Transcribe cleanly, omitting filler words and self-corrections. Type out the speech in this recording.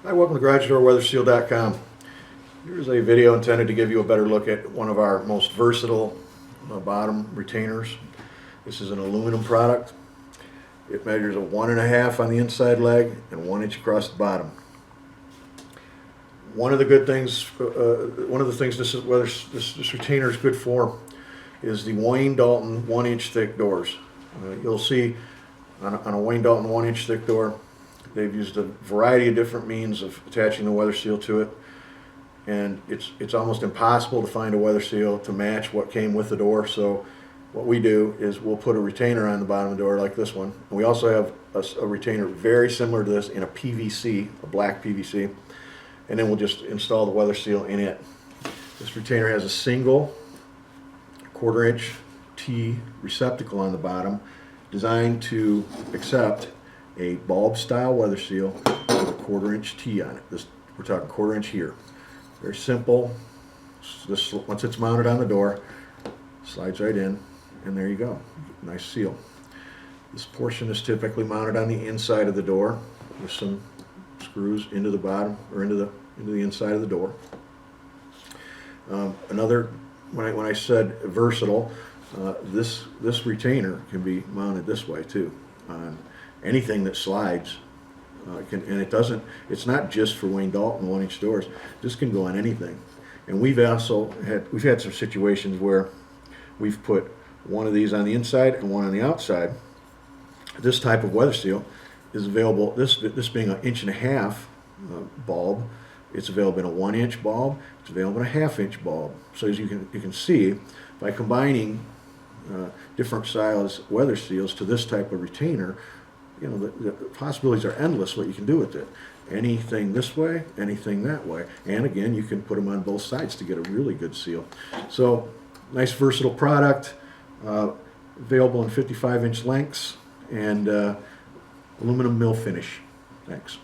Hi, welcome to GarageDoorWeatherSeal.com. Here's a video intended to give you a better look at one of our most versatile bottom retainers. This is an aluminum product. It measures a 1.5 on the inside leg and 1 inch across the bottom. One of the things this retainer is good for is the Wayne Dalton 1 inch thick doors. You'll see on a Wayne Dalton 1 inch thick door, they've used a variety of different means of attaching the weather seal to it, and it's almost impossible to find a weather seal to match what came with the door. So what we do is we'll put a retainer on the bottom of the door like this one. And we also have a retainer very similar to this in a PVC, a black PVC, and then we'll just install the weather seal in it. This retainer has a single 1/4 inch T receptacle on the bottom designed to accept a bulb style weather seal with a 1/4 inch T on it. We're talking 1/4 inch here. Very simple. Once it's mounted on the door, slides right in, and there you go. Nice seal. This portion is typically mounted on the inside of the door with some screws into the bottom or into the inside of the door. When I said versatile, this retainer can be mounted this way too on anything that slides. It's not just for Wayne Dalton 1 inch doors. This can go on anything. And we've had some situations where we've put one of these on the inside and one on the outside. This type of weather seal is available, this being an 1.5 inch bulb, it's available in a 1 inch bulb, it's available in a 1/2 inch bulb. So as you can see, by combining different size weather seals to this type of retainer, you know, the possibilities are endless what you can do with it. Anything this way, anything that way. And again, you can put them on both sides to get a really good seal. So, nice versatile product, available in 55 inch lengths and aluminum mill finish. Thanks.